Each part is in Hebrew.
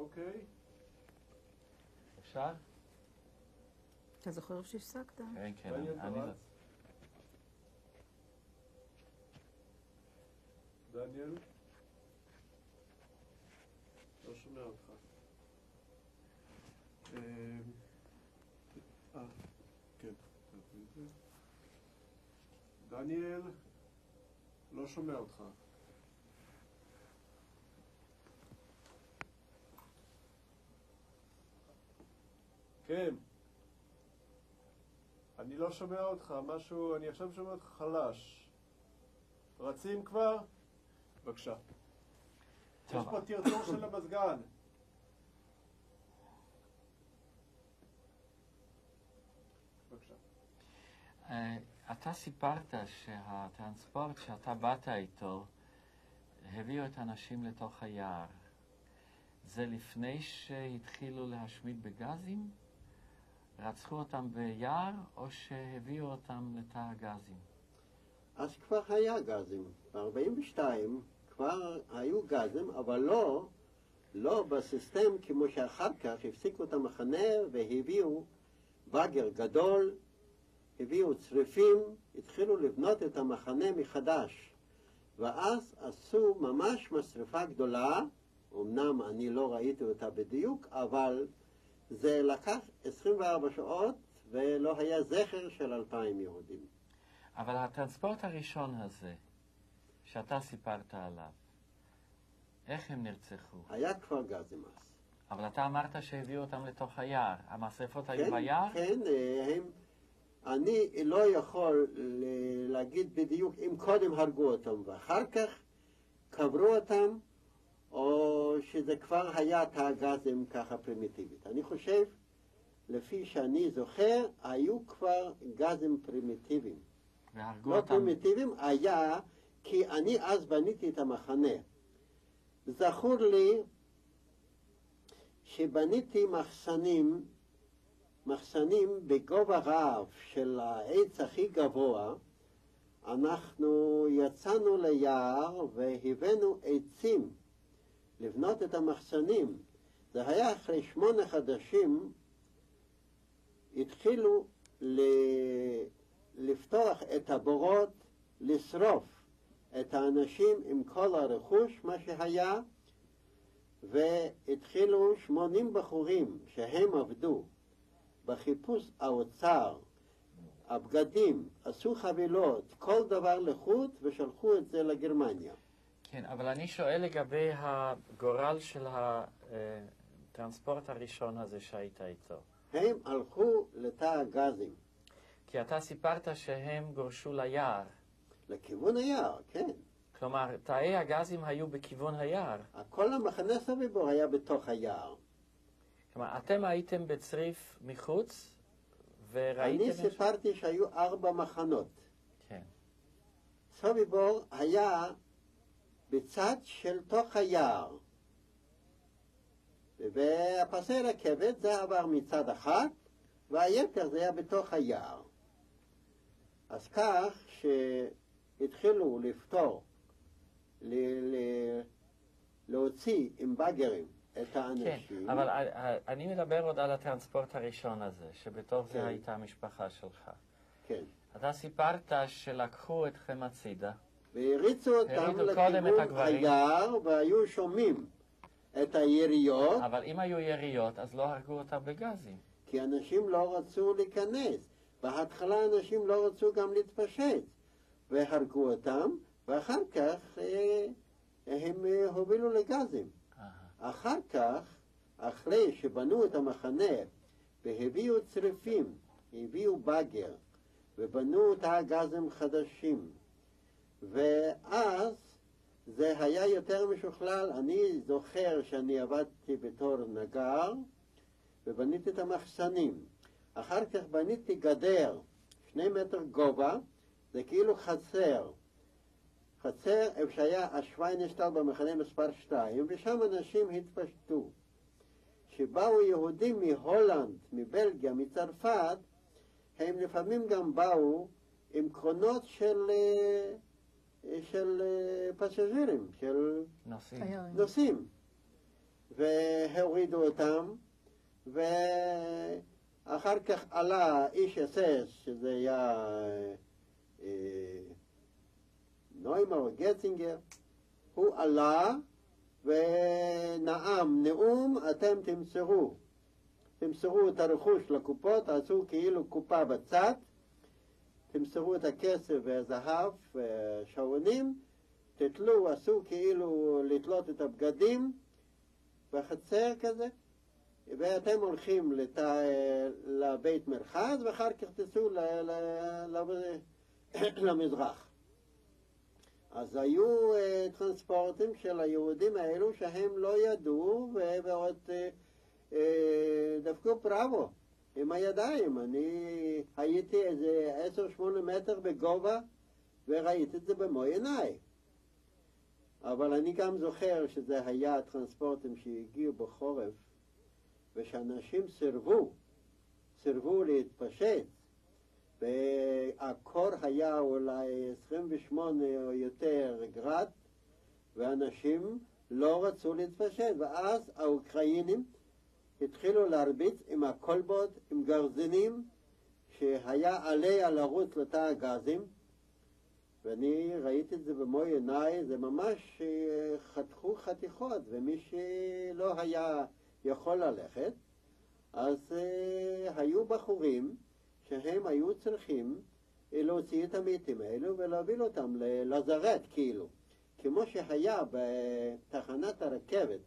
אוקיי. אפשר? אתה זוכר שהפסקת? כן, כן. דניאל? לא שומע אותך. כן. דניאל? לא שומע אותך. כן. אני לא שומע אותך, משהו, אני עכשיו שומע אותך חלש. רצים כבר? בבקשה. יש פה טרטור של המזגן. בבקשה. אתה סיפרת שהטרנספורט שאתה באת איתו הביאו את האנשים לתוך היער. זה לפני שהתחילו להשמיד בגזים? רצחו אותם ביער או שהביאו אותם לתא הגזים? אז כבר היה גזים. ב-42 כבר היו גזים, אבל לא בסיסטם כמו שאחר כך הפסיקו את המחנה והביאו בגר גדול, הביאו צריפים, התחילו לבנות את המחנה מחדש. ואז עשו ממש משרפה גדולה, אמנם אני לא ראיתי אותה בדיוק, אבל זה לקח 24 שעות ולא היה זכר של 2,000 יהודים. אבל הטרנספורט הראשון הזה, שאתה סיפרת עליו, איך הם נרצחו? היה כבר גזים אז. אבל אתה אמרת שהביאו אותם לתוך היער. המשרפות היו ביער? כן, אני לא יכול להגיד בדיוק אם קודם הרגו אותם ואחר כך קברו אותם, או שזה כבר היה תא הגזים ככה פרימיטיבית. אני חושב, לפי שאני זוכר, היו כבר גזים פרימיטיביים. והרגו לא אותם? פרימיטיביים, היה, כי אני אז בניתי את המחנה. זכור לי שבניתי מחסנים בגובה רב של העץ הכי גבוה. אנחנו יצאנו ליער והבאנו עצים לבנות את המחסנים. זה היה אחרי 8 חודשים, התחילו לפתוח את הבורות, לשרוף את האנשים עם כל הרכוש, מה שהיה, והתחילו 80 בחורים שהם עבדו בחיפוש האוצר, הבגדים, עשו חבילות, כל דבר לחוט ושלחו את זה לגרמניה. כן, אבל אני שואל לגבי הגורל של הטרנספורט הראשון הזה שהיית איתו. הם הלכו לתא הגזים. כי אתה סיפרת שהם גורשו ליער. לכיוון היער, כן. כלומר, תאי הגזים היו בכיוון היער. כל המחנה סביבו היה בתוך היער. כלומר, אתם הייתם בצריף מחוץ וראיתם... אני סיפרתי שהיו 4 מחנות. כן. סוביבור היה בצד של תוך היער. והפסי רכבת זה עבר מצד אחד, והיתר זה היה בתוך היער. אז כך שהתחילו לפתור, להוציא עם בגרים את האנשים. כן, אבל אני מדבר עוד על הטרנספורט הראשון הזה, שבתוך כן. זה הייתה המשפחה שלך. כן. אתה סיפרת שלקחו אתכם הצידה. והריצו אותם לכיוון היער, והיו שומעים את היריות. אבל אם היו יריות, אז לא הרגו אותם בגזים. כי אנשים לא רצו להיכנס. בהתחלה אנשים לא רצו גם להתפשט, והרגו אותם, ואחר כך הם הובילו לגזים. אחר כך, אחרי שבנו את המחנה, והביאו צריפים, הביאו בגר, ובנו תא הגזים חדשים, ואז זה היה יותר משוכלל. אני זוכר שאני עבדתי בתור נגר, ובניתי את המחסנים. אחר כך בניתי גדר, 2 מטר גובה, זה כאילו חצר. חצר איפה שהיה השוויינסטל במחנה מספר 2, ושם אנשים התפשטו. שבאו יהודים מהולנד, מבלגיה, מצרפת, הם לפעמים גם באו עם קרונות של פסג'ירים, של נוסעים. והורידו אותם, ואחר כך עלה איש אסס, שזה היה נוימר גצינגר, הוא עלה ונאם נאום, אתם תמסרו את הרכוש לקופות, עשו כאילו קופה בצד, תמסרו את הכסף והזהב והשעונים, תתלו, עשו כאילו לתלות את הבגדים בחצר כזה, ואתם הולכים לבית מרחץ, ואחר כך תצאו למזרח. אז היו טרנספורטים של היהודים האלו שהם לא ידעו, ועוד דפקו בראבו עם הידיים. אני הייתי איזה 10-8 מטר בגובה וראיתי את זה במו עיניי. אבל אני גם זוכר שזה היה טרנספורטים שהגיעו בחורף, ושאנשים סירבו להתפשט, והקור היה אולי 28 או יותר גרד, ואנשים לא רצו להתפשט, ואז האוקראינים התחילו להרביץ עם הקולבות, עם גרזינים, שהיה עליה לרוץ לתא הגזים, ואני ראיתי את זה במו עיניי, זה ממש חתכו חתיכות, ומי שלא היה יכול ללכת, אז היו בחורים שהם היו צריכים להוציא את המתים האלו ולהוביל אותם ללזרת כאילו. כמו שהיה בתחנת הרכבת,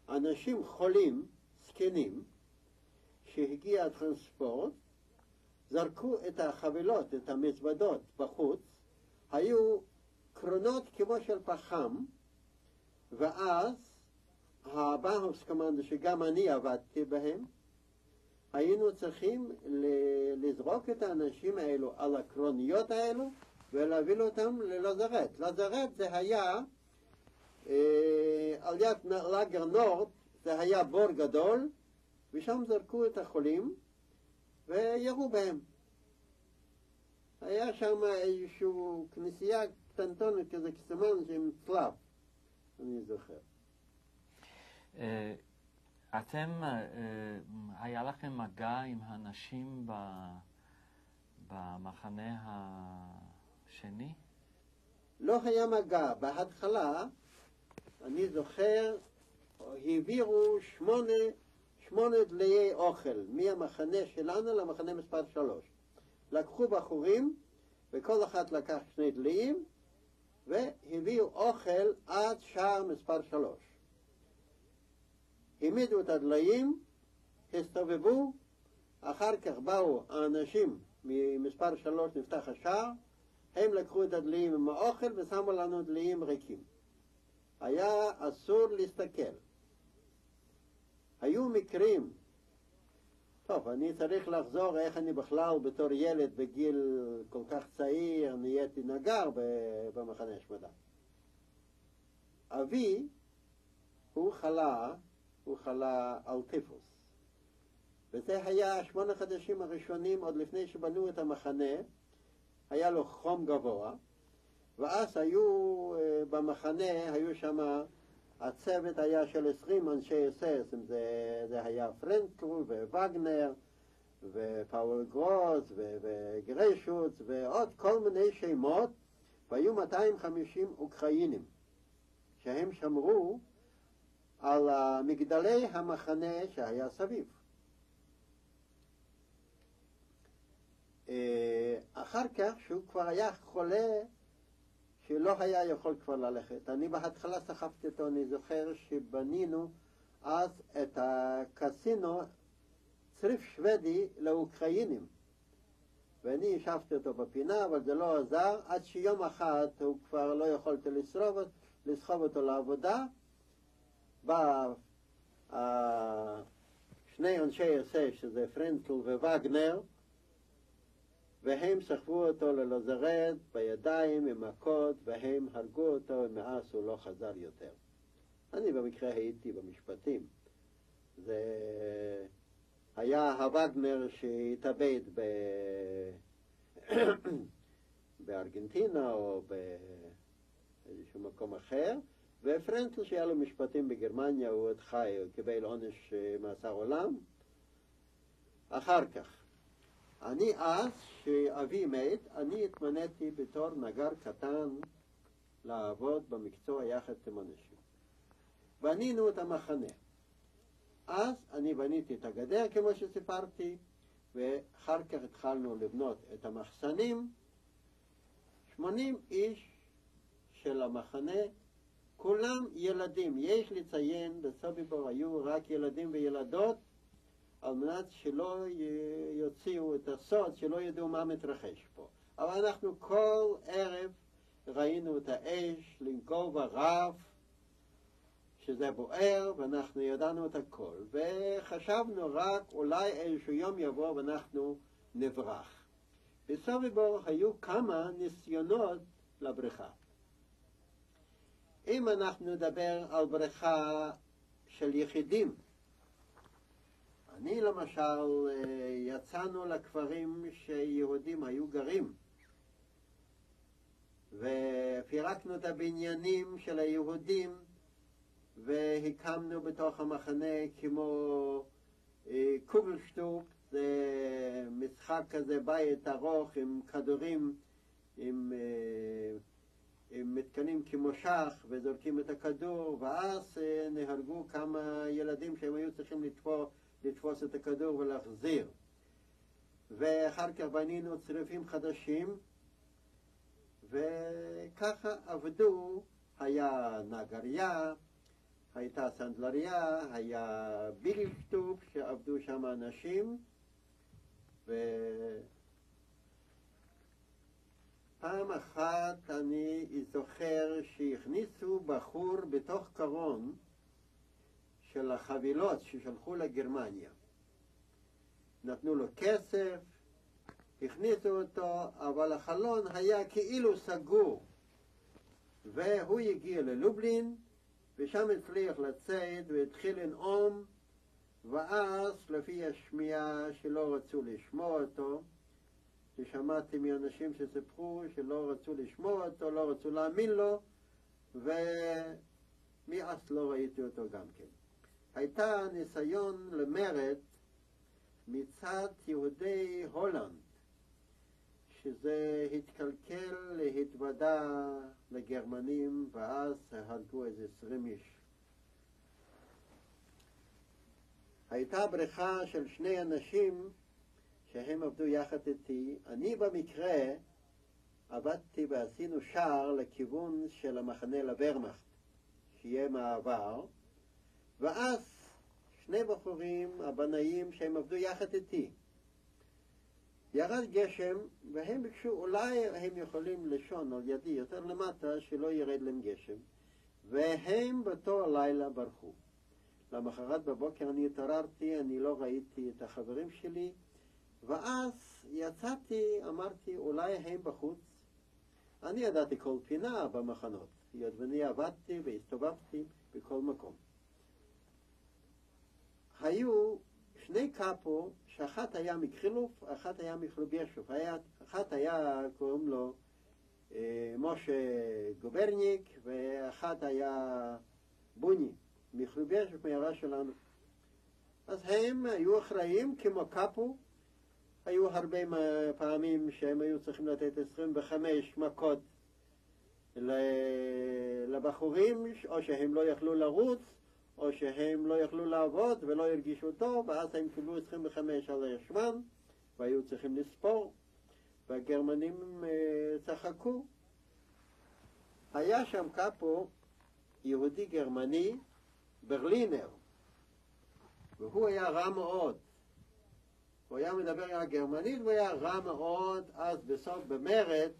אנשים חולים, זקנים, שהגיע הטרנספורט, זרקו את החבילות, את המזוודות בחוץ, היו קרונות כמו של פחם, ואז הבאהופס קומנדו שגם אני עבדתי בהם, היינו צריכים לזרוק את האנשים האלו על הקרוניות האלו ולהביא אותם ללזרת. לזרת זה היה, על יד לגר נורד, זה היה בור גדול, ושם זרקו את החולים וירו בהם. היה שם איזושהי כנסייה קטנטונת כזה כסמן עם צלב, אני זוכר. אתם, היה לכם מגע עם האנשים במחנה השני? לא היה מגע. בהתחלה, אני זוכר, העבירו 8 דליי אוכל מהמחנה שלנו למחנה מספר 3. לקחו בחורים, וכל אחד לקח 2 דליים, והביאו אוכל עד שער מספר 3. העמידו את הדליים, הסתובבו, אחר כך באו האנשים ממספר 3 נפתח השער, הם לקחו את הדליים עם האוכל ושמו לנו דליים ריקים. היה אסור להסתכל. היו מקרים, טוב, אני צריך לחזור איך אני בכלל בתור ילד בגיל כל כך צעיר נהייתי נגר במחנה השמדה. אבי, הוא חלה על טיפוס. וזה היה 8 חודשים הראשונים עוד לפני שבנו את המחנה, היה לו חום גבוה, ואז היו במחנה, היו שם, הצוות היה של 20 אנשי אסס, זה היה פרנקל ווגנר ופאול גרוס וגריישוץ ועוד כל מיני שמות, והיו 250 אוקראינים שהם שמרו על מגדלי המחנה שהיה סביב. אחר כך שהוא כבר היה חולה שלא היה יכול כבר ללכת. אני בהתחלה סחבתי אותו, אני זוכר שבנינו אז את הקסינו צריף שוודי לאוקראינים. ואני ישבתי אותו בפינה, אבל זה לא עזר, עד שיום אחד הוא כבר לא יכולתי לסחוב אותו לעבודה. בא 2 אנשי אסס, שזה פרנקל ווגנר, והם סחבו אותו ללזרת בידיים עם מכות, והם הרגו אותו, ומאז הוא לא חזר יותר. אני במקרה הייתי במשפטים. זה היה הווגנר שהתאבד בארגנטינה או באיזשהו מקום אחר, ופרנקל שהיה לו משפטים בגרמניה, הוא עוד חי, הוא קיבל עונש מאסר עולם. אחר כך, אני אז, שאבי מת, אני התמניתי בתור נגר קטן לעבוד במקצוע יחד עם אנשים. בנינו את המחנה. אז אני בניתי את הגדר כמו שסיפרתי, ואחר כך התחלנו לבנות את המחסנים. 80 איש של המחנה, כולם ילדים. יש לציין, בסוביבור היו רק ילדים וילדות, על מנת שלא יוציאו את הסוד, שלא ידעו מה מתרחש פה. אבל אנחנו כל ערב ראינו את האש לנקוב ברף, שזה בוער, ואנחנו ידענו את הכל. וחשבנו רק אולי איזשהו יום יבוא ואנחנו נברח. בסוביבור היו כמה ניסיונות לבריכה. אם אנחנו נדבר על בריכה של יחידים, אני למשל יצאנו לכפרים שיהודים היו גרים, ופירקנו את הבניינים של היהודים, והקמנו בתוך המחנה כמו קוגלשטוק, זה משחק כזה, בית ארוך עם כדורים, עם מתקנים כמו שח, וזורקים את הכדור, ואז נהרגו כמה ילדים שהם היו צריכים לתפוס את הכדור ולהחזיר. ואחר כך בנינו צריפים חדשים, וככה עבדו. היה נגריה, הייתה סנדלריה, היה בילשטוק שעבדו שם אנשים, פעם אחת אני זוכר שהכניסו בחור בתוך קרון של החבילות ששלחו לגרמניה. נתנו לו כסף, הכניסו אותו, אבל החלון היה כאילו סגור. והוא הגיע ללובלין, ושם הצליח לצאת והתחיל לנאום, ואז לפי השמיעה שלא רצו לשמוע אותו, ששמעתי מאנשים שסיפרו שלא רצו לשמוע אותו, לא רצו להאמין לו, ומאז לא ראיתי אותו גם כן. הייתה ניסיון למרד מצד יהודי הולנד, שזה התקלקל להתוודע לגרמנים, ואז הרגו איזה 20 איש. הייתה בריכה של 2 אנשים שהם עבדו יחד איתי. אני במקרה עבדתי ועשינו שער לכיוון של המחנה לוורמאכט, שיהיה מעבר, ואז 2 בחורים, הבנאים, שהם עבדו יחד איתי. ירד גשם, והם ביקשו, אולי הם יכולים לישון על ידי יותר למטה, שלא ירד להם גשם. והם באותו הלילה ברחו. למחרת בבוקר אני התעוררתי, אני לא ראיתי את החברים שלי, ואז יצאתי, אמרתי, אולי הם בחוץ. אני ידעתי כל פינה במחנות, היות ואני עבדתי והסתובבתי בכל מקום. היו 2 קאפו, שאחת היה מקרילוף, אחת היה מחלובישוף. אחת היה, קוראים לו משה גוברניק, ואחת היה בוני, מחלובישוף, מהעיירה שלנו. אז הם היו אחראים כמו קאפו. היו הרבה פעמים שהם היו צריכים לתת 25 מכות לבחורים, או שהם לא יכלו לרוץ, או שהם לא יכלו לעבוד ולא הרגישו טוב, ואז הם קיבלו 25 על הישמן, והיו צריכים לספור, והגרמנים צחקו. היה שם קאפו יהודי גרמני, ברלינר, והוא היה רע מאוד. הוא היה מדבר על גרמנית, והוא היה רע מאוד. אז בסוף במרד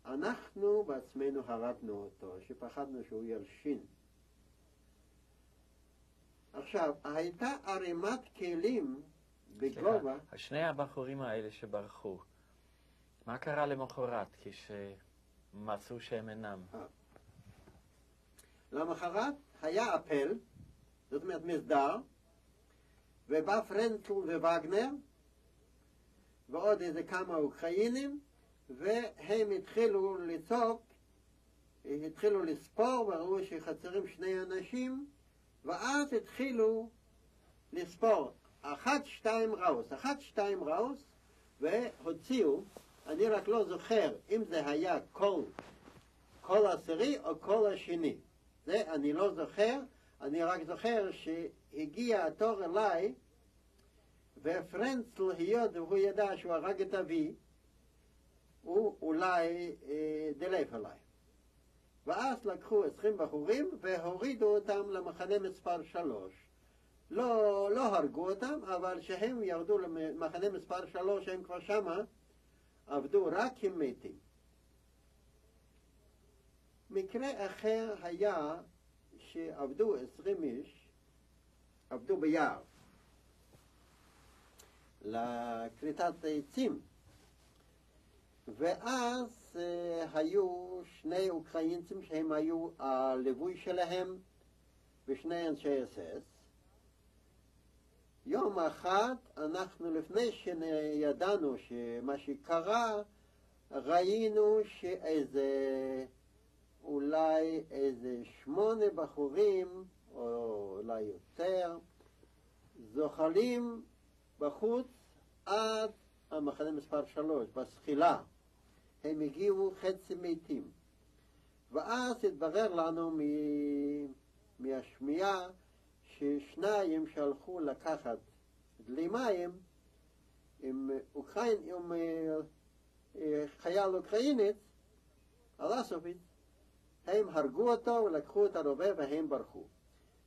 אנחנו בעצמנו הרגנו אותו, שפחדנו שהוא ילשין. עכשיו, הייתה ערימת כלים בגובה. 2 הבחורים האלה שברחו, מה קרה למחרת כשמצאו שהם אינם? למחרת היה אפל, זאת אומרת מסדר, ובא פרנקל ווגנר, ועוד איזה כמה אוקראינים, והם התחילו לצעוק התחילו לספור וראו שחסרים 2 אנשים, ואז התחילו לספור 1, 2 ראוס, 1, 2 ראוס, והוציאו, אני רק לא זוכר אם זה היה כל עשירי או כל השני. זה אני לא זוכר, אני רק זוכר שהגיע התור אליי, ופרנצל, היות והוא ידע שהוא הרג את אבי, הוא אולי דלף עליי. ואז לקחו 20 בחורים והורידו אותם למחנה מספר 3. לא הרגו אותם, אבל שהם ירדו למחנה מספר 3, הם כבר שמה עבדו רק עם מתים. מקרה אחר היה שעבדו 20 איש, עבדו ביער לכריתת עצים, ואז היו 2 אוקראינים שהם היו הלווי שלהם ו2 אנשי אס-אס. יום אחד אנחנו, לפני שידענו שמה שקרה, ראינו אולי 8 בחורים או אולי יותר זוחלים בחוץ עד המחנה מספר 3, בסחילה. הם הגיעו חצי מתים. ואז התברר לנו מהשמיעה ששניים שהלכו לקחת דלי מים עם חייל אוקראינית, אלסוביץ, הם הרגו אותו ולקחו את הרובה והם ברחו.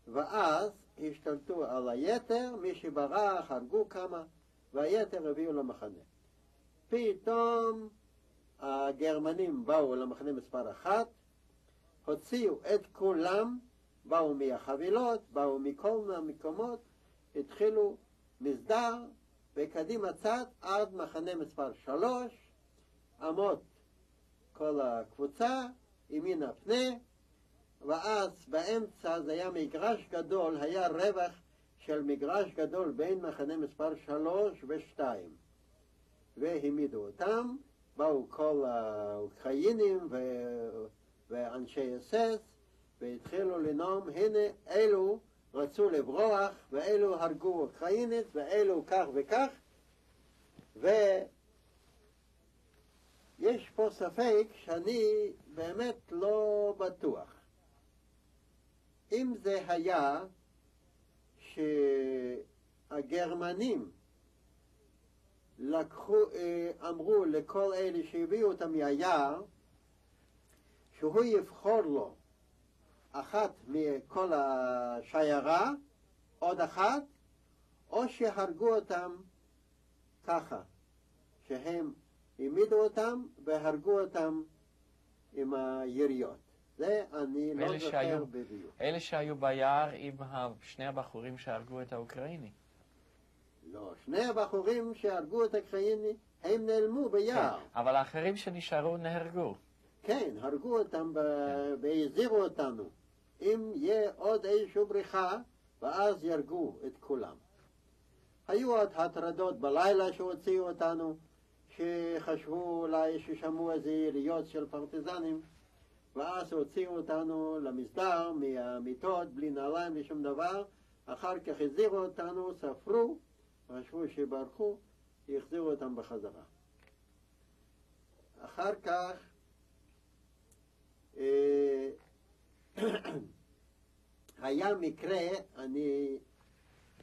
ואז השתלטו על היתר, מי שברח הרגו כמה, והיתר הביאו למחנה. פתאום הגרמנים באו למחנה מספר 1, הוציאו את כולם, באו מהחבילות, באו מכל המקומות, התחילו מסדר וקדימה צד עד מחנה מספר 3, עמוד כל הקבוצה, ימין הפנה, ואז באמצע זה היה מגרש גדול, היה רווח של מגרש גדול בין מחנה מספר 3 ו2. והעמידו אותם, באו כל האוקראינים ואנשי אס-אס, והתחילו לנאום, הנה אלו רצו לברוח, ואלו הרגו אוקראינית, ואלו כך וכך, ויש פה ספק שאני באמת לא בטוח. אם זה היה שהגרמנים אמרו לכל אלה שהביאו אותם מהיער, שהוא יבחור לו אחת מכל השיירה, עוד אחת, או שהרגו אותם ככה, שהם העמידו אותם והרגו אותם עם היריות. זה אני לא זוכר בדיוק. אלה שהיו ביער עם 2 הבחורים שהרגו את האוקראיני. לא, 2 הבחורים שהרגו את האוקראיני, הם נעלמו ביער. כן, אבל האחרים שנשארו נהרגו. כן, הרגו אותם והזהירו אותנו. אם יהיה עוד איזושהי בריחה, ואז ירגו את כולם. היו עוד הטרדות בלילה שהוציאו אותנו, שחשבו אולי ששמעו איזה יריות של פרטיזנים, ואז הוציאו אותנו למסדר מהמיטות, בלי נעליים ושום דבר. אחר כך הזהירו אותנו, ספרו, חשבו שברחו, החזירו אותם בחזרה. אחר כך היה מקרה, אני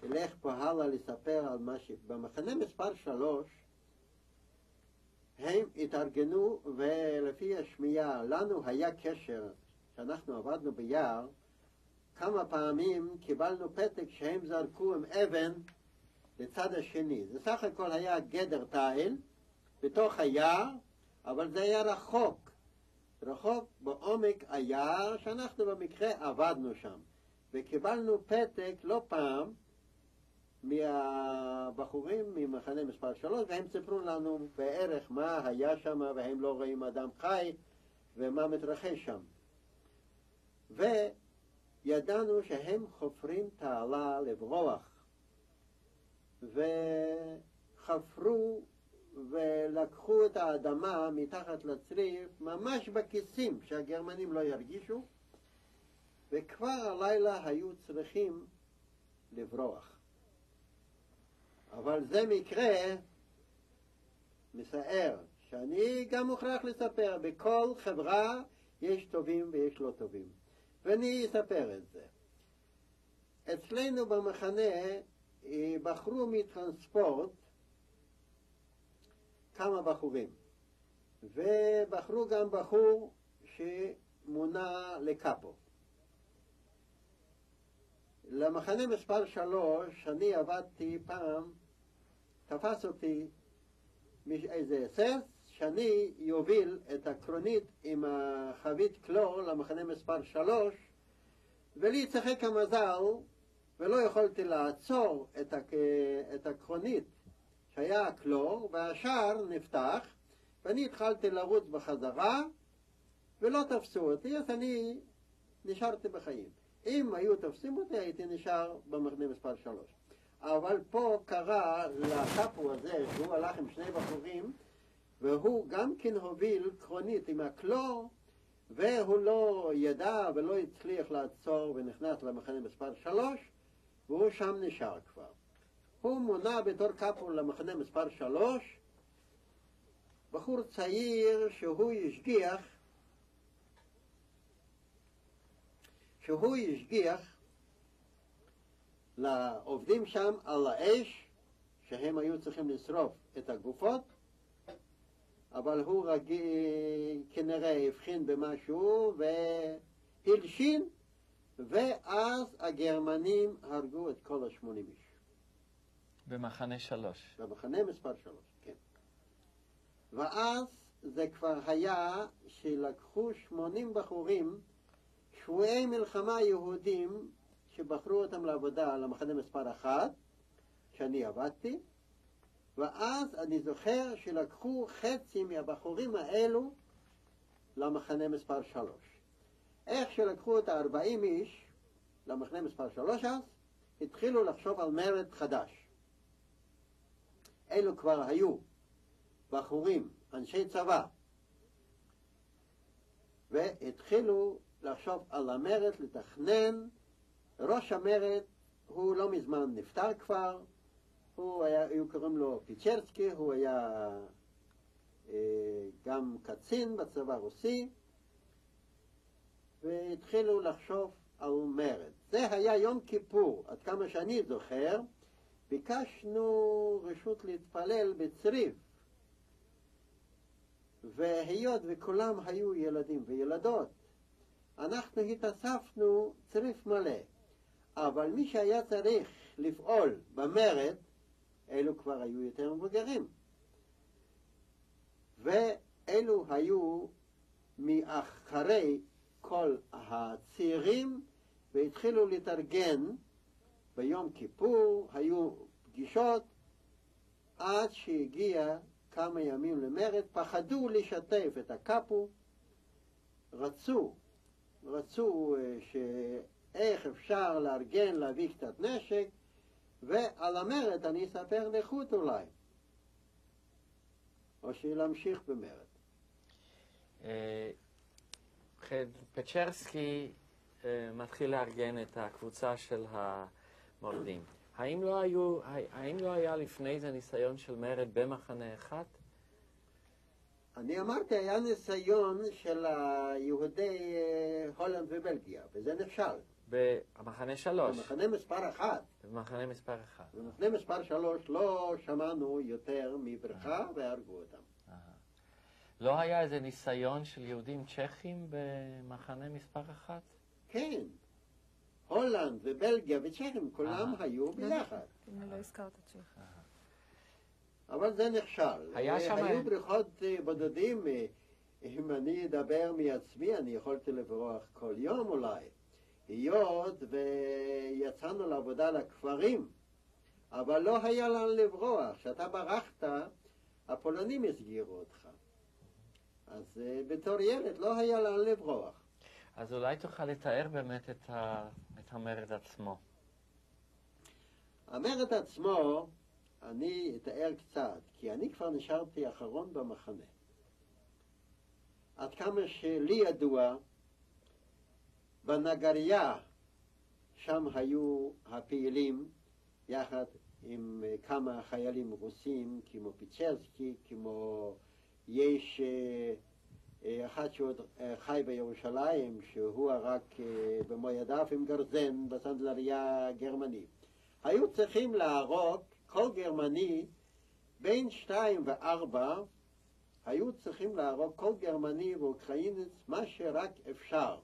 אלך פה הלאה לספר על מה שבמחנה מספר 3 הם התארגנו, ולפי השמיעה לנו היה קשר, שאנחנו עבדנו ביער, כמה פעמים קיבלנו פתק שהם זרקו עם אבן לצד השני. זה סך הכל היה גדר תיל בתוך היער, אבל זה היה רחוק בעומק היער, שאנחנו במקרה עבדנו שם. וקיבלנו פתק לא פעם מהבחורים ממחנה מספר 3, והם סיפרו לנו בערך מה היה שם, והם לא רואים אדם חי ומה מתרחש שם. וידענו שהם חופרים תעלה לברוח, וחפרו ולקחו את האדמה מתחת לצריף, ממש בכיסים, שהגרמנים לא ירגישו, וכבר הלילה היו צריכים לברוח. אבל זה מקרה מסער, שאני גם מוכרח לספר, בכל חברה יש טובים ויש לא טובים. ואני אספר את זה. אצלנו במחנה בחרו מטרנספורט כמה בחורים, ובחרו גם בחור שמונה לקאפו. למחנה מספר 3, אני עבדתי פעם, תפס אותי איזה אסס, שאני יוביל את הקרונית עם החבית קלור למחנה מספר 3, ולי צחק המזל, ולא יכולתי לעצור את הקרונית שהיה הקלור, והשער נפתח, ואני התחלתי לרוץ בחזרה, ולא תפסו אותי, אז אני נשארתי בחיים. אם היו תופסים אותי, הייתי נשאר במחנה מספר 3. אבל פה קרה לקאפו הזה, שהוא הלך עם שני בחורים, והוא גם כן הוביל קרונית עם הקלור, והוא לא ידע ולא הצליח לעצור ונכנס למחנה מספר 3, והוא שם נשאר כבר. הוא מונה בתור קאפו למחנה מספר 3, בחור צעיר שהוא השגיח לעובדים שם על האש, שהם היו צריכים לשרוף את הגופות, אבל הוא כנראה הבחין במשהו והלשין, ואז הגרמנים הרגו את כל 80 איש. במחנה 3. במחנה מספר 3, כן. ואז זה כבר היה שלקחו 80 בחורים, שבויי מלחמה יהודים, שבחרו אותם לעבודה למחנה מספר 1, שאני עבדתי, ואז אני זוכר שלקחו חצי מהבחורים האלו למחנה מספר 3. איך שלקחו את 40 איש למחנה מספר 3 אז, התחילו לחשוב על מרד חדש. אלו כבר היו בחורים, אנשי צבא, והתחילו לחשוב על המרד, לתכנן. ראש המרד הוא לא מזמן נפטר כבר, היו קוראים לו פיצ'רסקי, הוא היה גם קצין בצבא הרוסי, והתחילו לחשוב על מרד. זה היה יום כיפור, עד כמה שאני זוכר, ביקשנו רשות להתפלל בצריף, והיות וכולם היו ילדים וילדות, אנחנו התאספנו צריף מלא, אבל מי שהיה צריך לפעול במרד, אלו כבר היו יותר מבוגרים. ואלו היו מאחרי כל הצעירים, והתחילו להתארגן ביום כיפור, היו פגישות, עד שהגיע כמה ימים למרד, פחדו לשתף את הקאפו, רצו שאיך אפשר לארגן, להביא קצת נשק, ועל המרד אני אספר לחוט אולי, או שלהמשיך במרד. פצ'רסקי מתחיל לארגן את הקבוצה של המורדים. האם לא היה לפני זה ניסיון של מרד במחנה אחד? אני אמרתי, היה ניסיון של יהודי הולנד ובלגיה, וזה נכשל. במחנה 3. במחנה מספר 1. במחנה מספר 1. במחנה מספר 3 לא שמענו יותר מברכה והרגו אותם. לא היה איזה ניסיון של יהודים צ'כים במחנה מספר 1? כן. הולנד ובלגיה וצ'כים, כולם היו ביחד. אני לא הזכרת צ'כיה. אבל זה נכשל. היו בריחות בודדים. אם אני אדבר מעצמי, אני יכולתי לברוח כל יום אולי. היות ויצאנו לעבודה לכפרים, אבל לא היה לאן לברוח. כשאתה ברחת, הפולנים הסגירו אותך. אז בתור ילד לא היה לאן לברוח. אז אולי תוכל לתאר באמת את המרד עצמו. המרד עצמו אני אתאר קצת, כי אני כבר נשארתי אחרון במחנה. עד כמה שלי ידוע, בנגריה, שם היו הפעילים, יחד עם כמה חיילים רוסים, כמו פיצ'רסקי, כמו יש אחד שעוד חי בירושלים, שהוא הרג במו ידיו עם גרזן בסנדלריה גרמני. היו צריכים להרוג כל גרמני בין 2 ו-4, היו צריכים להרוג כל גרמני ואוקראינץ מה שרק אפשר.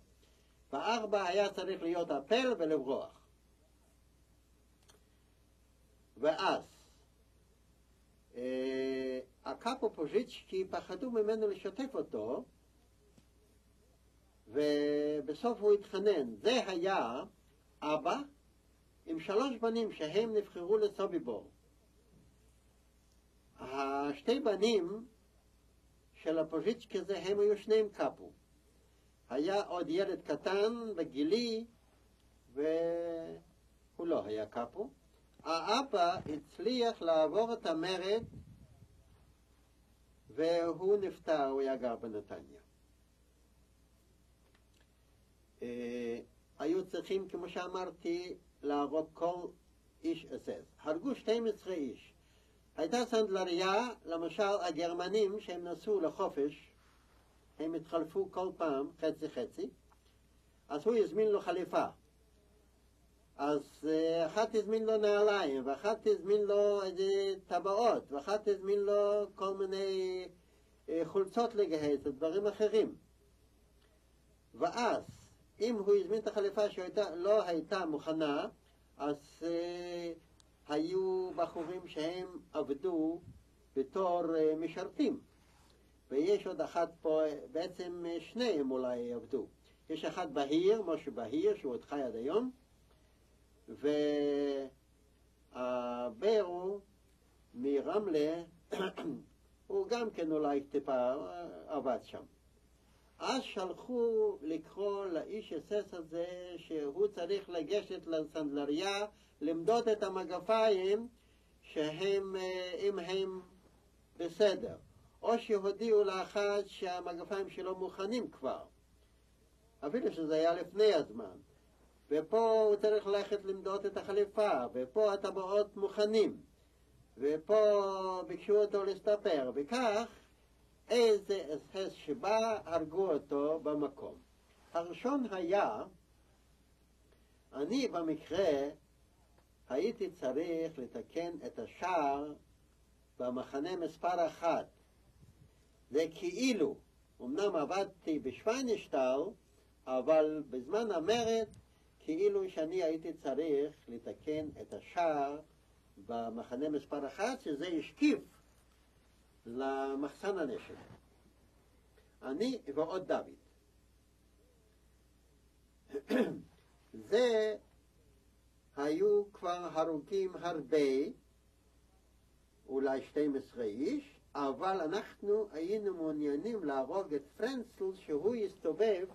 ב-4 היה צריך להיות אפל ולברוח. ואז הקאפו פוז'יצ'קי פחדו ממנו לשתף אותו, ובסוף הוא התחנן. זה היה אבא עם 3 בנים שהם נבחרו לסוביבור. השתי בנים של הפוז'יצ'קי הזה הם היו שניהם קאפו. היה עוד ילד קטן בגילי והוא לא היה קאפו. האבא הצליח לעבור את המרד והוא נפטר, הוא היה גר בנתניה. היו צריכים, כמו שאמרתי, להרוג כל איש אסס. הרגו 12 איש. הייתה סנדלריה, למשל הגרמנים שהם נסעו לחופש, הם התחלפו כל פעם חצי חצי, אז הוא הזמין לו חליפה. אז אחת הזמין לו נעליים, ואחת הזמין לו איזה טבעות, ואחת הזמין לו כל מיני חולצות לגהץ, דברים אחרים. ואז, אם הוא הזמין את החליפה שלא הייתה מוכנה, אז היו בחורים שהם עבדו בתור משרתים. ויש עוד אחת פה, בעצם שניהם אולי עבדו. יש אחד בהיר, משה בהיר, שהוא עוד חי עד היום, והברו מרמלה, הוא גם כן אולי טיפה עבד שם. אז שלחו לקרוא לאיש אסס הזה שהוא צריך לגשת לסנדלריה, למדוד את המגפיים שהם, אם הם בסדר. או שהודיעו לאחד שהמגפיים שלו מוכנים כבר. אפילו שזה היה לפני הזמן. ופה הוא צריך ללכת למדוד את החליפה, ופה הטבעות מוכנים. ופה ביקשו אותו להסתפר, וכך איזה אסס שבא, הרגו אותו במקום. הראשון היה, אני במקרה הייתי צריך לתקן את השער במחנה מספר 1. זה כאילו, אמנם עבדתי בשוויינשטל, אבל בזמן המרד, כאילו שאני הייתי צריך לתקן את השער במחנה מספר 1, שזה השקיף למחסן הנשק. אני ועוד דוד. זה היו כבר הרוגים הרבה, אולי 12 איש, אבל אנחנו היינו מעוניינים להרוג את פרנצל שהוא יסתובב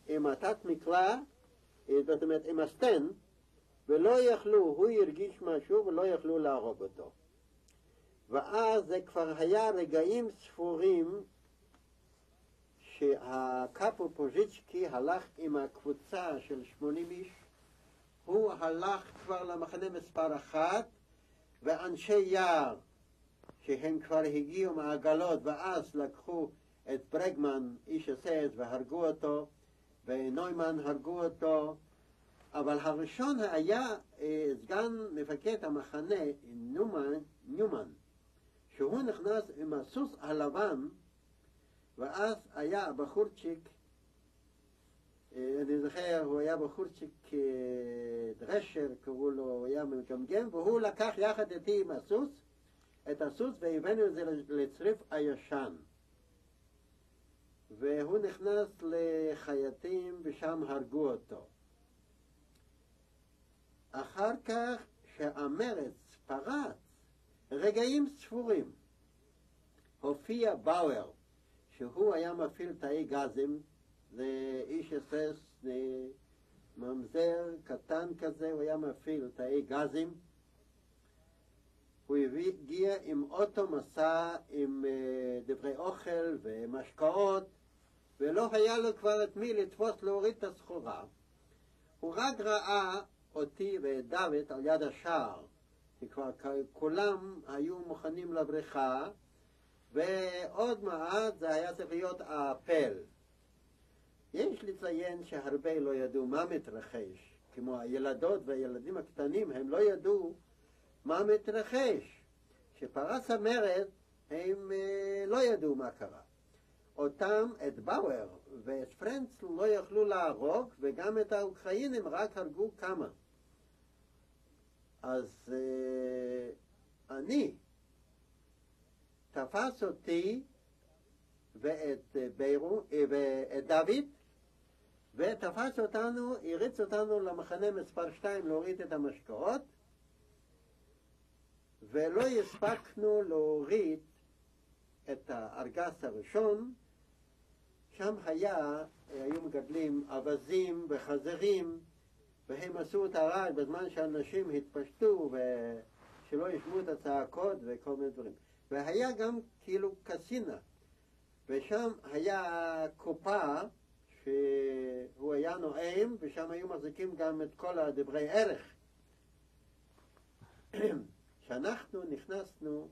עם התת מקלע, זאת אומרת עם הסטן, ולא יכלו, הוא הרגיש משהו ולא יכלו להרוג אותו. ואז זה כבר היה רגעים ספורים שהקאפו פוז'יצ'קי הלך עם הקבוצה של 80 איש, הוא הלך כבר למחנה מספר 1, ואנשי יער שהם כבר הגיעו מהעגלות ואז לקחו את ברגמן, איש אסס, והרגו אותו, ונוימן הרגו אותו, אבל הראשון היה סגן מפקד המחנה ניומן, שהוא נכנס עם הסוס הלבן, ואז היה בחורצ'יק, אני זוכר, הוא היה בחורצ'יק דרשר, קראו לו, הוא היה מגמגם, והוא לקח יחד איתי עם הסוס, את הסוס, והבאנו את זה לצריף הישן. והוא נכנס לחייטים ושם הרגו אותו. אחר כך שהמרץ פרץ, רגעים ספורים, הופיע באואר, שהוא היה מפעיל תאי גזים, זה איש אסס, ממזר קטן כזה, הוא היה מפעיל תאי גזים, הוא הגיע עם אוטו מסע עם דברי אוכל ומשקאות, ולא היה לו כבר את מי לתפוס להוריד את הסחורה. הוא רק ראה אותי ואת דוד על יד השער, כי כבר כולם היו מוכנים לבריכה, ועוד מעט זה היה צריך להיות האפל. יש לציין שהרבה לא ידעו מה מתרחש, כמו הילדות והילדים הקטנים, הם לא ידעו מה מתרחש. כשפרץ המרד הם לא ידעו מה קרה. אותם, את באואר ואת פרנצל לא יכלו להרוג, וגם את האוקראינים רק הרגו כמה. אז אני תפס אותי ואת דוד, ותפס אותנו, הריץ אותנו למחנה מספר 2 להוריד את המשקאות, ולא הספקנו להוריד את הארגז הראשון. שם היו מגדלים אבזים וחזרים, והם עשו את הרעש בזמן שאנשים התפשטו ושלא ישמעו את הצעקות וכל מיני דברים. והיה גם כאילו קסינה, ושם היה קופה שהוא היה נואם, ושם היו מחזיקים גם את כל הדברי ערך. כשאנחנו נכנסנו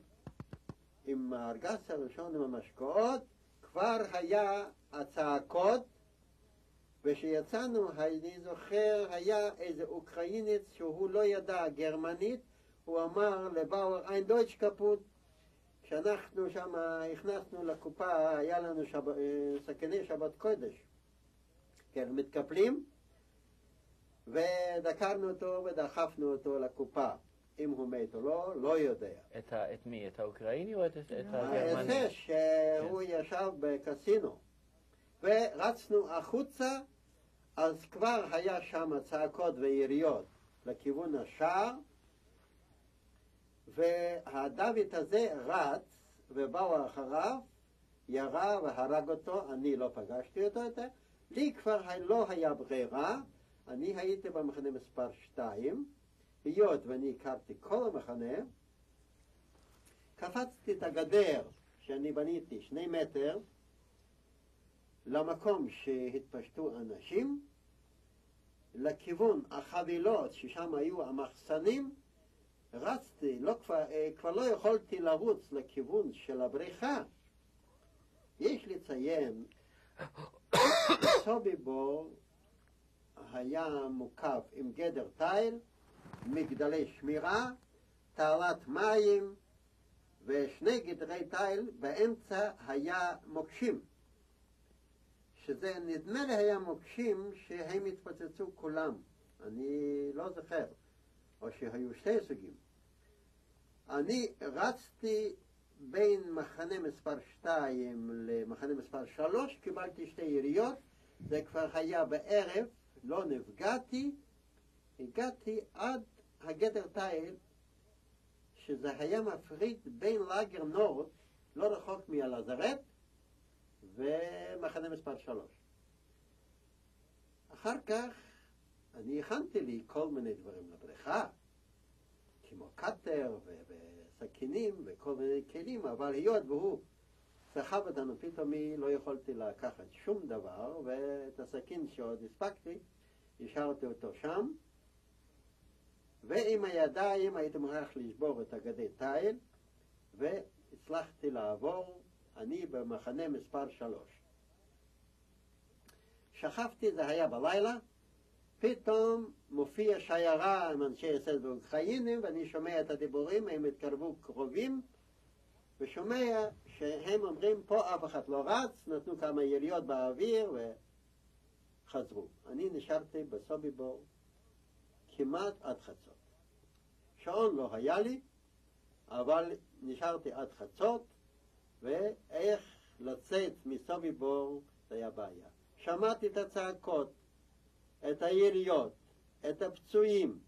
עם הארגז הראשון עם המשקאות, כבר היה הצעקות, ושיצאנו, אני זוכר, היה איזה אוקראינית שהוא לא ידע גרמנית, הוא אמר לבאואר, אין דויטש קפוט. כשאנחנו שם הכנסנו לקופה, היה לנו סכיני שבת קודש. כן, מתקפלים, ודקרנו אותו ודחפנו אותו לקופה. אם הוא מת או לא, לא יודע. את מי? את האוקראיני או את הגרמני? זה שהוא ישב בקסינו. ורצנו החוצה, אז כבר היה שם צעקות ויריות לכיוון השער, והדוד הזה רץ, ובאו אחריו, ירה והרג אותו. אני לא פגשתי אותו יותר. לי כבר לא היה ברירה, אני הייתי במחנה מספר 2, היות ואני הכרתי כל המחנה, קפצתי את הגדר שאני בניתי 2 מטר, למקום שהתפשטו אנשים, לכיוון החבילות ששם היו המחסנים, רצתי, כבר לא יכולתי לרוץ לכיוון של הבריכה. יש לציין, סוביבור היה מוקף עם גדר תיל, מגדלי שמירה, תעלת מים, ושני גדרי תיל, באמצע היה מוקשים. שזה נדמה לי היה מוקשים שהם התפוצצו כולם. אני לא זוכר. או שהיו 2 סוגים. אני רצתי בין מחנה מספר 2 למחנה מספר 3, קיבלתי 2 יריות, זה כבר היה בערב, לא נפגעתי, הגעתי עד הגדר תיל, שזה היה מפריד בין לגר נורד, לא רחוק מהלזרת, ומחנה מספר 3. אחר כך אני הכנתי לי כל מיני דברים לבריכה, כמו קטר וסכינים וכל מיני כלים, אבל היות והוא סחב אותנו, פתאום לא יכולתי לקחת שום דבר, ואת הסכין שעוד הספקתי, השארתי אותו שם, ועם הידיים הייתי מוכרח לשבור את הגדי תיל, והצלחתי לעבור, אני במחנה מספר 3. שכבתי, זה היה בלילה, פתאום מופיע שיירה עם אנשי אסד ואוקראינים, ואני שומע את הדיבורים, הם התקרבו קרובים, ושומע שהם אומרים, פה אף אחד לא רץ, נתנו כמה יריות באוויר וחזרו. אני נשארתי בסוביבור כמעט עד חצות. שעון לא היה לי, אבל נשארתי עד חצות, ואיך לצאת מסוביבור זה היה בעיה. שמעתי את הצעקות, את היריות, את הפצועים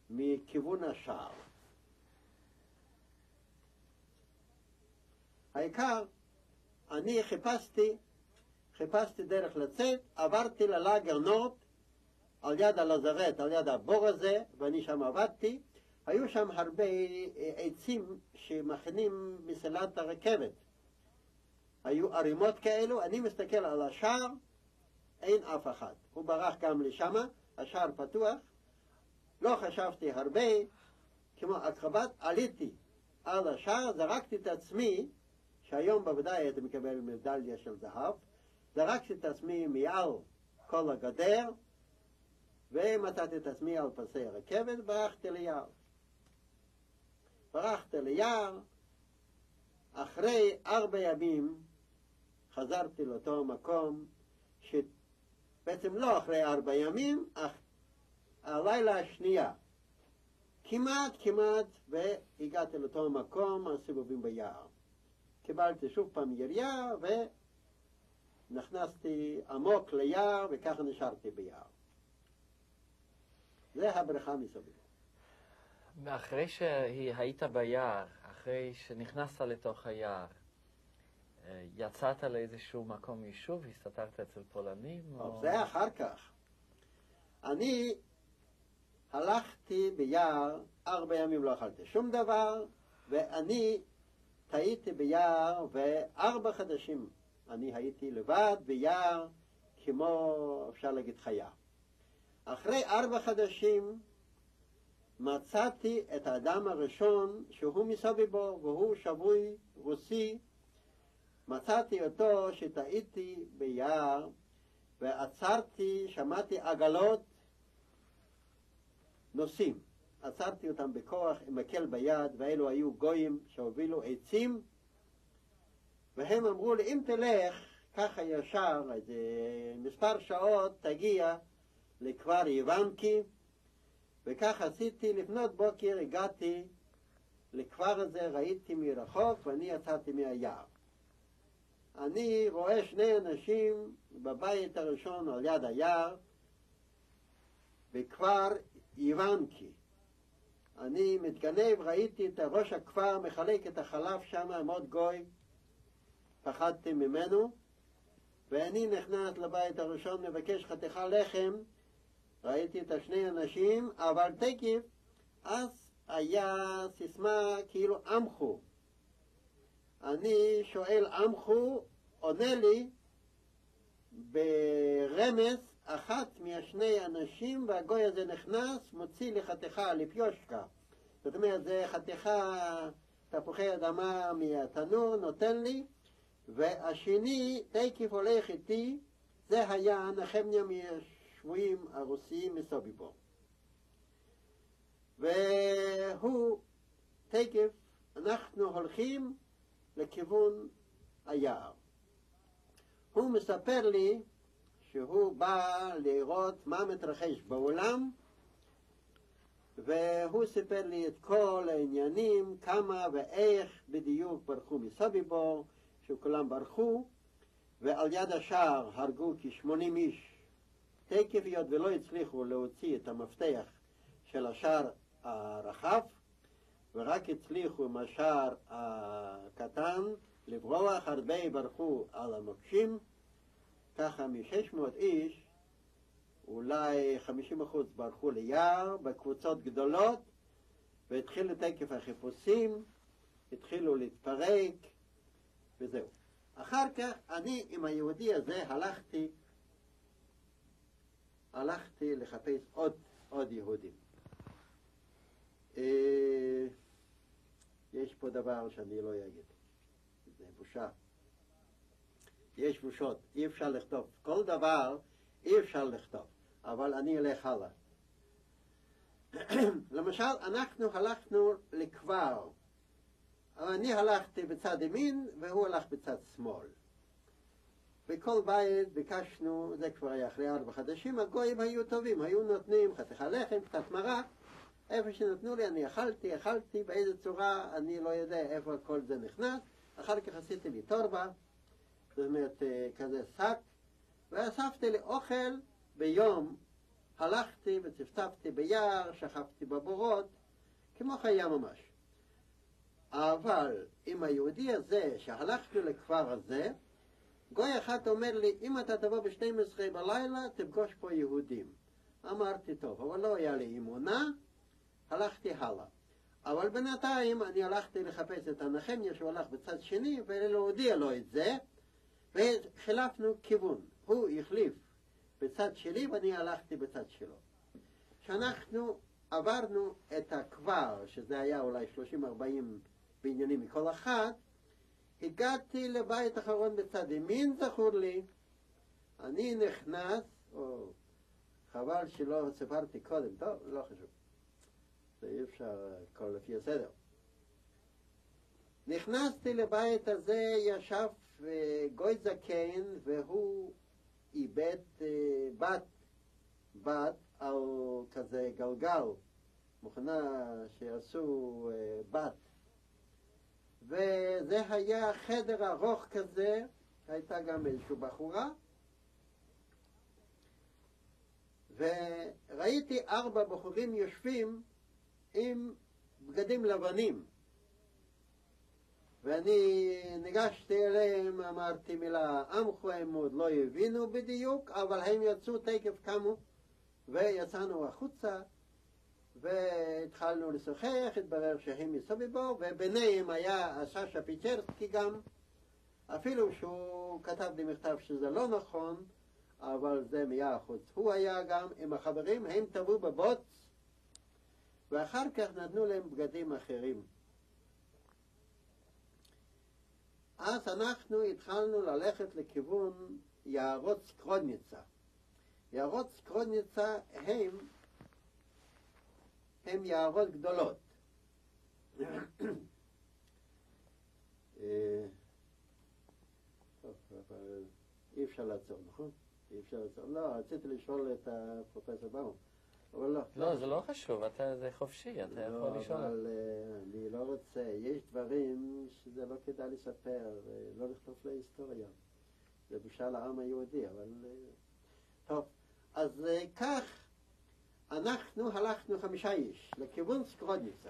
מכיוון השער. העיקר, אני חיפשתי דרך לצאת, עברתי ללאגר נורד, על יד הלזרת, על יד הבור הזה, ואני שם עבדתי. היו שם הרבה עצים שמכינים מסילת הרכבת. היו ערימות כאלו, אני מסתכל על השער, אין אף אחד. הוא ברח גם לשם, השער פתוח. לא חשבתי הרבה, כמו אקרובט, עליתי על השער, זרקתי את עצמי, שהיום בוודאי הייתי מקבל מדליה של זהב, זרקתי את עצמי מעל כל הגדר, ומצאתי את עצמי על פסי הרכבת, ברחתי ליער. ברחתי ליער, אחרי 4 ימים חזרתי לאותו מקום, שבעצם לא אחרי 4 ימים, אך הלילה השנייה. כמעט, והגעתי לאותו מקום, הסיבובים ביער. קיבלתי שוב פעם ירייה, ונכנסתי עמוק ליער, וככה נשארתי ביער. זה הבריכה מסביב. ואחרי שהיית ביער, אחרי שנכנסת לתוך היער, יצאת לאיזשהו מקום יישוב, הסתתרת אצל פולנים? זה אחר כך. אני הלכתי ביער, 4 ימים לא אכלתי שום דבר, ואני טעיתי ביער, ו4 חודשים אני הייתי לבד ביער, כמו אפשר להגיד חיה. אחרי 4 חודשים מצאתי את האדם הראשון שהוא מסביבו, והוא שבוי רוסי. מצאתי אותו שטעיתי ביער, ועצרתי, שמעתי עגלות נוסעים. עצרתי אותם בכוח עם מקל ביד, ואלו היו גויים שהובילו עצים, והם אמרו לי, אם תלך ככה ישר, איזה מספר שעות תגיע לכפר יוונקי, וכך עשיתי. לפנות בוקר הגעתי לכפר הזה, ראיתי מרחוק, ואני יצאתי מהיער. אני רואה 2 אנשים בבית הראשון על יד היער, בכפר יוונקי. אני מתגנב, ראיתי את ראש הכפר מחלק את החלב שם עם עוד גוי, פחדתי ממנו, ואני נכנס לבית הראשון, מבקש חתיכה לחם. ראיתי את 2 אנשים, אבל תקף, אז היה סיסמה כאילו עמכו. אני שואל עמכו, עונה לי ברמז, אחת מה2 אנשים, והגוי הזה נכנס, מוציא לי חתיכה לפיושקה. זאת אומרת, זה חתיכה תפוחי אדמה מהתנור, נותן לי, והשני תקף הולך איתי, זה היה נחמיה מהשבויים הרוסיים מסוביבו. והוא תקף, אנחנו הולכים לכיוון היער. הוא מספר לי שהוא בא לראות מה מתרחש בעולם, והוא סיפר לי את כל העניינים, כמה ואיך בדיוק ברחו מסביבו, שכולם ברחו, ועל יד השער הרגו כ80 איש. תקף היות ולא הצליחו להוציא את המפתח של השער הרחב, ורק הצליחו עם השער הקטן לברוח, הרבה ברחו על המוקשים. ככה מ600 איש, אולי 50% ברחו ליער בקבוצות גדולות, והתחילו תקף החיפושים, התחילו להתפרק, וזהו. אחר כך אני עם היהודי הזה הלכתי לחפש עוד יהודים. יש פה דבר שאני לא אגיד, זה בושה. יש בושות, אי אפשר לכתוב. כל דבר אי אפשר לכתוב, אבל אני אלך הלאה. למשל, אנחנו הלכנו לכפר. אני הלכתי בצד ימין והוא הלך בצד שמאל. בכל בית ביקשנו, זה כבר היה אחרי 4 חודשים, הגויים היו טובים, היו נותנים חתיכה לחם, קצת מרק. איפה שנתנו לי אני אכלתי, באיזה צורה אני לא יודע איפה כל זה נכנס. אחר כך עשיתי לי תורבה, זאת אומרת כזה שק, ואספתי לי אוכל ביום. הלכתי וצפצפתי ביער, שכבתי בבורות, כמו חיה ממש. אבל עם היהודי הזה שהלכנו לכפר הזה, גוי אחד אומר לי, אם אתה תבוא ב12 בלילה תפגוש פה יהודים. אמרתי טוב, אבל לא היה לי אמונה, הלכתי הלאה. אבל בינתיים אני הלכתי לחפש את הנחמיה שהוא הלך בצד שני ולהודיע לו את זה, וחילפנו כיוון. הוא החליף בצד שלי ואני הלכתי בצד שלו. כשאנחנו עברנו את הכבר, שזה היה אולי 30-40 בניינים מכל אחד, הגעתי לבית אחרון בצד ימין, זכור לי. אני נכנס, או חבל שלא סיפרתי קודם, טוב, לא חשוב. זה אי אפשר כל לפי הסדר. נכנסתי לבית הזה, ישב גוי זקן, והוא איבד בת על כזה גלגל, מוכנה שעשו בת. וזה היה חדר ארוך כזה, הייתה גם איזושהי בחורה, וראיתי 4 בחורים יושבים עם בגדים לבנים. ואני ניגשתי אליהם, אמרתי מילה עמכו, הם עוד לא הבינו בדיוק, אבל הם יצאו תקף קמו, ויצאנו החוצה, והתחלנו לשוחח, התברר שהם מסביבו, וביניהם היה סשה פיצ'רסקי גם, אפילו שהוא כתב לי מכתב שזה לא נכון, אבל זה מאה חוץ. הוא היה גם עם החברים, הם טבעו בבוץ, ואחר כך נתנו להם בגדים אחרים. אז אנחנו התחלנו ללכת לכיוון יערות סקרודניצה. יערות סקרודניצה הם יערות גדולות. אי אפשר לעצור, נכון? אי אפשר לעצור. לא, רציתי לשאול את הפרופסור באום, אבל לא. לא, זה לא חשוב, זה חופשי, אתה יכול לשאול. אבל אני לא רוצה, יש דברים שזה לא כדאי לספר, לא לכתוב להיסטוריה. זה בושה לעם היהודי, אבל... טוב, אז כך אנחנו הלכנו 5 איש לכיוון סקרודניצה.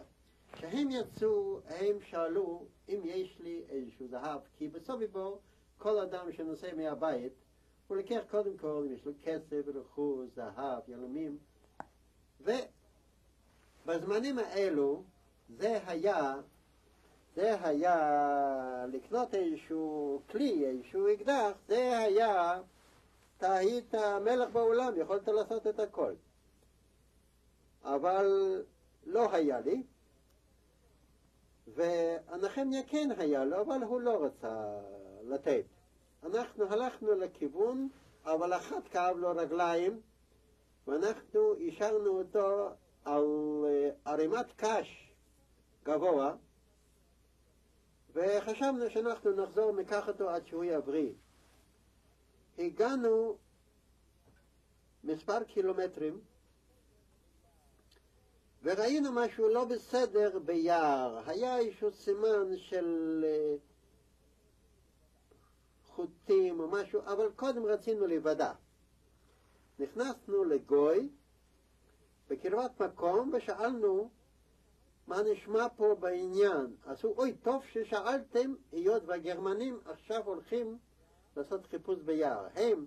כשהם יצאו, הם שאלו אם יש לי איזשהו זהב, כי בסוביבו כל אדם שנוסע מהבית, הוא לקח קודם כל אם יש לו כסף, רכוש, זהב, ילמים, ובזמנים האלו זה היה לקנות איזשהו כלי, איזשהו אקדח, זה היה, אתה היית מלך בעולם, יכולת לעשות את הכל. אבל לא היה לי, והנחמיה כן היה לו, אבל הוא לא רצה לתת. אנחנו הלכנו לכיוון, אבל אחד כאב לו רגליים, ואנחנו השארנו אותו על ערימת קש גבוה, וחשבנו שאנחנו נחזור ניקח אותו עד שהוא יבריא. הגענו מספר קילומטרים, וראינו משהו לא בסדר ביער. היה איזשהו סימן של חוטים או משהו, אבל קודם רצינו להיוודע. נכנסנו לגוי בקרבת מקום ושאלנו מה נשמע פה בעניין. אז הוא, אוי, טוב ששאלתם, היות והגרמנים עכשיו הולכים לעשות חיפוש ביער. הם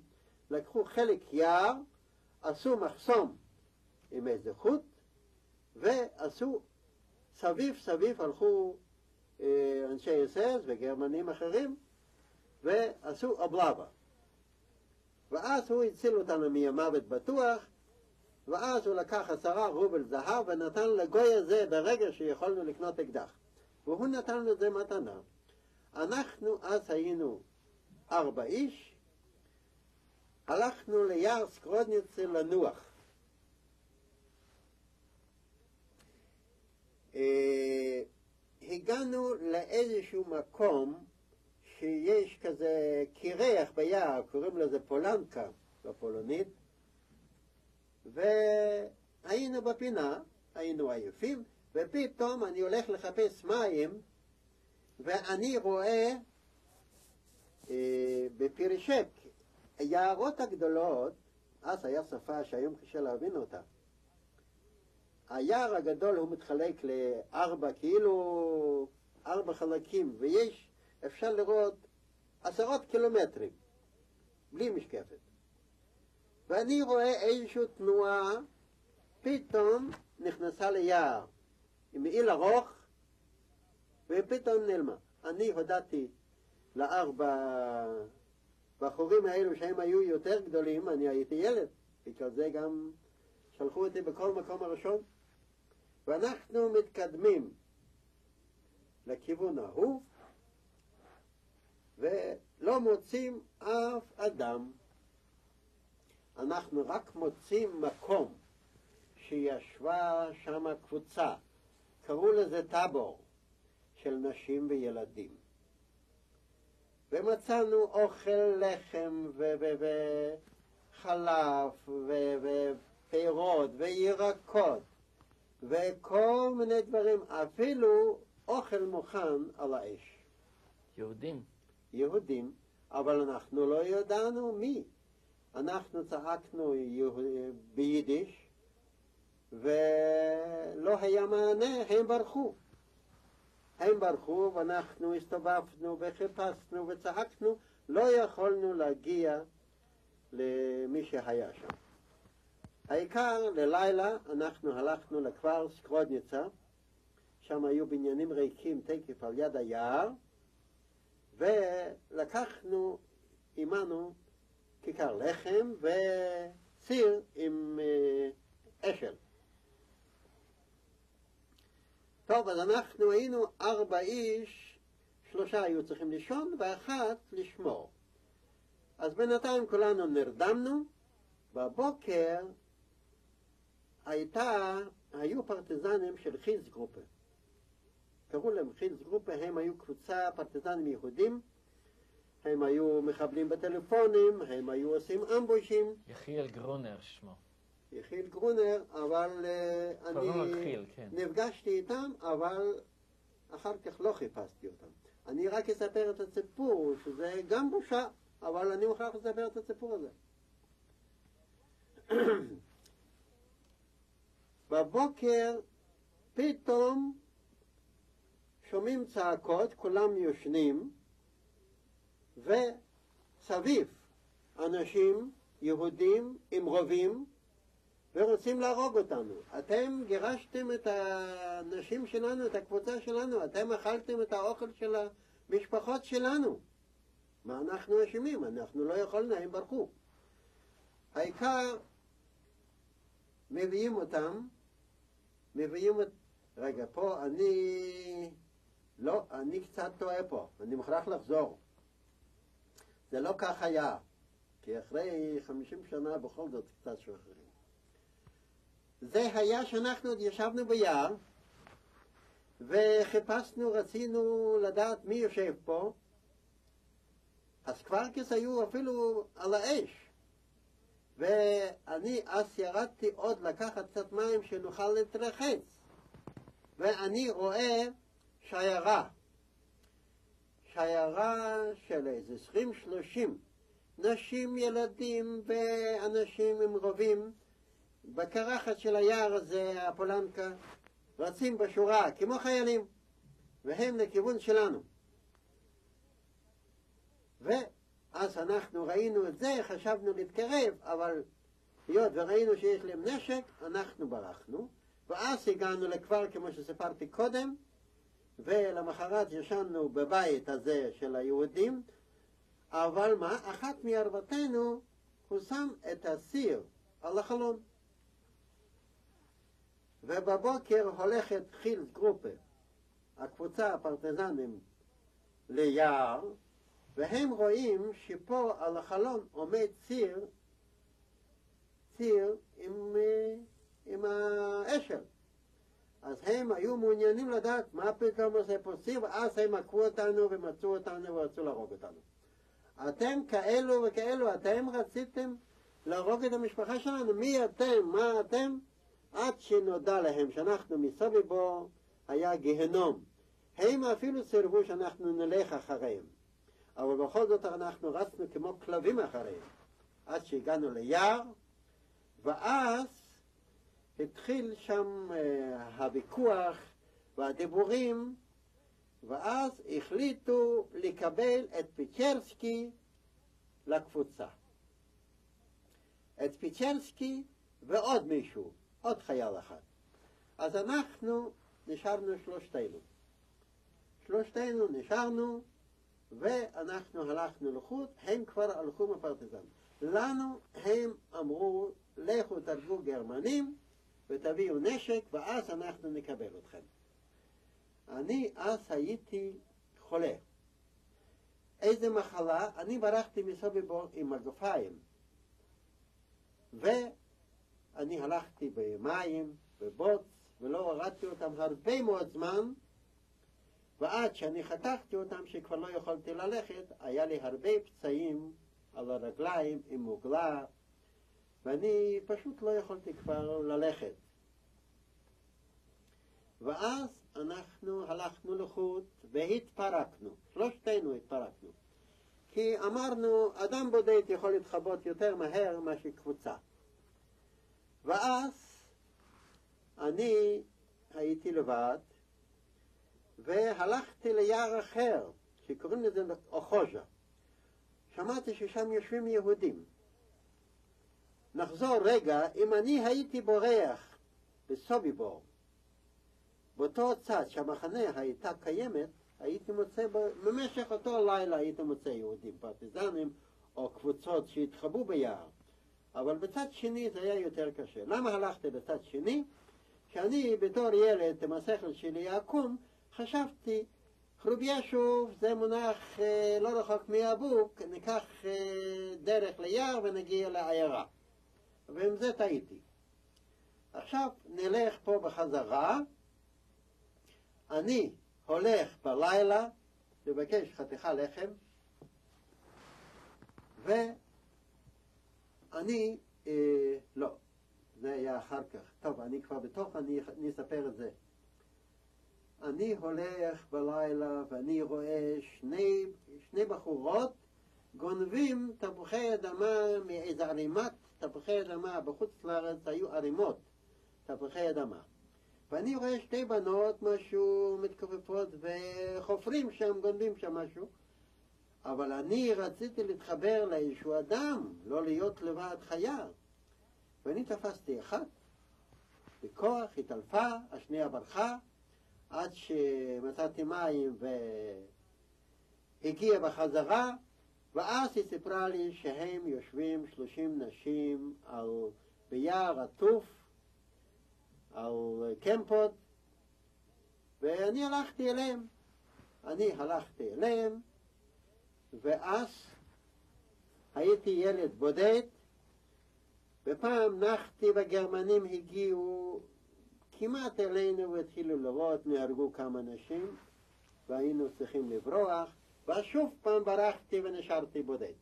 לקחו חלק יער, עשו מחסום עם איזה חוט, ועשו סביב הלכו אנשי אס-אס וגרמנים אחרים, ועשו אבלבה. ואז הוא הציל אותנו מהמוות בטוח, ואז הוא לקח 10 רובל זהב ונתן לגוי הזה ברגע שיכולנו לקנות אקדח. והוא נתן לנו זה מתנה. אנחנו אז היינו 4 איש, הלכנו ליער סקרודניצה לנוח. הגענו לאיזשהו מקום שיש כזה קירח ביער, קוראים לזה פולנקה בפולנית, והיינו בפינה, היינו עייפים, ופתאום אני הולך לחפש מים, ואני רואה בפירשק, היערות הגדולות, אז היה שפה שהיום קשה להבין אותה. היער הגדול הוא מתחלק ל4, כאילו 4 חלקים, ויש, אפשר לראות 10 קילומטרים, בלי משקפת. ואני רואה איזושהי תנועה, פתאום נכנסה ליער. עם מעיל ארוך, ופתאום נעלמה. אני הודעתי לארבע בחורים האלו שהם היו יותר גדולים, אני הייתי ילד, בגלל זה גם שלחו אותי בכל מקום הראשון, ואנחנו מתקדמים לכיוון ההוא, ולא מוצאים אף אדם. אנחנו רק מוצאים מקום שישבה שם קבוצה, קראו לזה טאבור, של נשים וילדים. ומצאנו אוכל לחם וחלב ופירות וירקות וכל מיני דברים, אפילו אוכל מוכן על האש. יהודים. יהודים, אבל אנחנו לא ידענו מי. אנחנו צעקנו ביידיש ולא היה מענה, הם ברחו. הם ברחו ואנחנו הסתובבנו וחיפשנו וצעקנו, לא יכולנו להגיע למי שהיה שם. העיקר ללילה אנחנו הלכנו לכפר סקרודניצה, שם היו בניינים ריקים תקף על יד היער, ולקחנו עמנו כיכר לחם וסיר עם אשל. טוב, אז אנחנו היינו 4 איש, 3 היו צריכים לישון ואחת לשמור. אז בינתיים כולנו נרדמנו. בבוקר היו פרטיזנים של חילסגרופה. קראו להם חילסגרופה, הם היו קבוצה פרטיזנים יהודים, הם היו מחבלים בטלפונים, הם היו עושים אמבושים. יחיאל גרונר שמו. יחיאל גרונר, אבל אני נפגשתי איתם, אבל אחר כך לא חיפשתי אותם. אני רק אספר את הסיפור, שזה גם בושה, אבל אני מוכרח לספר את הסיפור הזה. בבוקר פתאום שומעים צעקות, כולם יושנים, וסביב אנשים יהודים עם רובים, ורוצים להרוג אותנו. אתם גירשתם את האנשים שלנו, את הקבוצה שלנו, אתם אכלתם את האוכל של המשפחות שלנו. מה אנחנו אשמים? אנחנו לא יכולנו, הם ברחו. העיקר מביאים אותם, רגע, פה אני קצת טועה פה, אני מוכרח לחזור. זה לא כך היה, כי אחרי 50 שנה בכל זאת קצת שוחררים. זה היה שאנחנו עוד ישבנו ביער, וחיפשנו, רצינו לדעת מי יושב פה, אז קוורקס היו אפילו על האש. ואני אז ירדתי עוד לקחת קצת מים שנוכל להתרחץ. ואני רואה שיירה של איזה 20-30 נשים, ילדים ואנשים עם רובים, בקרחת של היער הזה, הפולנקה, רצים בשורה כמו חיילים, והם לכיוון שלנו. ואז אנחנו ראינו את זה, חשבנו להתקרב, אבל היות וראינו שיש להם נשק, אנחנו ברחנו, ואז הגענו לכפר כמו שסיפרתי קודם, ולמחרת ישנו בבית הזה של היהודים, אבל מה? אחת מארבעתנו הוא שם את הסיר על החלון. ובבוקר הולכת חילסגרופה, הקבוצה הפרטיזנים, ליער, והם רואים שפה על החלון עומד ציר עם האשל. אז הם היו מעוניינים לדעת מה פתאום עושה פה ציר, ואז הם עקבו אותנו ומצאו אותנו ורצו להרוג אותנו. אתם כאלו וכאלו, אתם רציתם להרוג את המשפחה שלנו? מי אתם? מה אתם? עד שנודע להם שאנחנו מסביבו היה גיהנום. הם אפילו סירבו שאנחנו נלך אחריהם. אבל בכל זאת אנחנו רצנו כמו כלבים אחריהם. עד שהגענו ליער, ואז התחיל שם הוויכוח והדיבורים, ואז החליטו לקבל את פיצ'רסקי לקבוצה. את פיצ'רסקי ועוד מישהו, עוד חייל אחד. אז אנחנו נשארנו שלושתנו. שלושתנו נשארנו, ואנחנו הלכנו לחוץ, הם כבר הלכו מפרטיזן. לנו הם אמרו, לכו תרגו גרמנים ותביאו נשק, ואז אנחנו נקבל אתכם. אני אז הייתי חולה. איזה מחלה? אני ברחתי מסוביבור עם מגפיים. ואני הלכתי במים, בבוץ, ולא הורדתי אותם הרבה מאוד זמן, ועד שאני חתכתי אותם, שכבר לא יכולתי ללכת, היה לי הרבה פצעים על הרגליים עם מוגלה, ואני פשוט לא יכולתי כבר ללכת. ואז אנחנו הלכנו לחוץ והתפרקנו, שלושתנו התפרקנו. כי אמרנו, אדם בודד יכול להתחבות יותר מהר מאשר קבוצה. ואז אני הייתי לבד, והלכתי ליער אחר, שקוראים לזה אוחוז'ה. שמעתי ששם יושבים יהודים. נחזור רגע, אם אני הייתי בורח בסוביבור, באותו צד שהמחנה הייתה קיימת, הייתי מוצא, במשך אותו לילה הייתי מוצא יהודים, פרטיזנים או קבוצות שהתחבאו ביער. אבל בצד שני זה היה יותר קשה. למה הלכתי בצד שני? כשאני בתור ילד, עם השכל שלי העקום, חשבתי, חרוביישוב זה מונח לא רחוק מאבוק, ניקח דרך ליער ונגיע לעיירה. ועם זה טעיתי. עכשיו נלך פה בחזרה, אני הולך בלילה לבקש חתיכה לחם, ואני, לא, זה היה אחר כך. טוב, אני כבר בתוך, אני אספר את זה. אני הולך בלילה ואני רואה שני בחורות גונבים תפוחי אדמה מאיזה ערימת תפוחי אדמה. בחוץ לארץ היו ערימות תפוחי אדמה. ואני רואה שתי בנות משהו מתכופפות וחופרים שם, גונבים שם משהו. אבל אני רציתי להתחבר לאיזשהו אדם, לא להיות לבד חיה. ואני תפסתי אחת, בכוח התעלפה, השנייה ברחה, עד שמצאתי מים והגיע בחזרה, ואז היא סיפרה לי שהם יושבים 30 נשים ביער עטוף, על קמפות, ואני הלכתי אליהם, ואז הייתי ילד בודד, ופעם נחתי והגרמנים הגיעו כמעט אלינו והתחילו לראות, נהרגו כמה נשים, והיינו צריכים לברוח, ואז שוב פעם ברחתי ונשארתי בודד.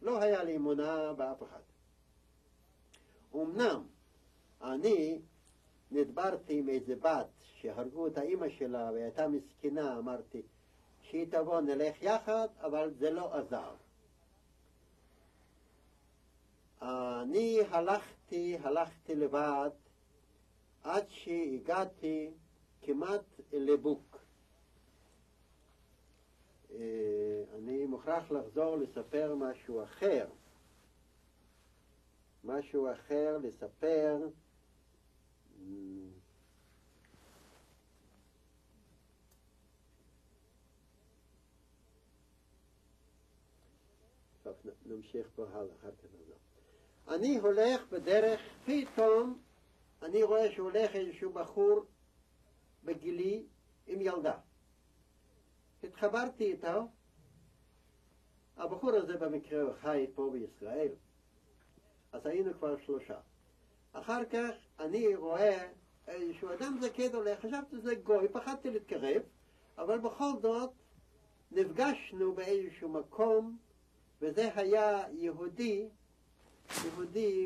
לא היה לי אמונה באף אחד. אמנם אני נדברתי עם איזה בת שהרגו את האמא שלה והייתה מסכנה, אמרתי שהיא תבוא נלך יחד, אבל זה לא עזר. אני הלכתי לבד עד שהגעתי כמעט לבוק. אני מוכרח לחזור לספר משהו אחר לספר. טוב, נמשיך פה הלאה, אחר כך נעזור. אני הולך בדרך, פתאום אני רואה שהולך איזשהו בחור בגילי עם ילדה. התחברתי איתו. הבחור הזה במקרה הוא חי פה בישראל. אז היינו כבר 3. אחר כך אני רואה איזשהו אדם זקן הולך, חשבתי שזה גוי, פחדתי להתקרב, אבל בכל זאת נפגשנו באיזשהו מקום, וזה היה יהודי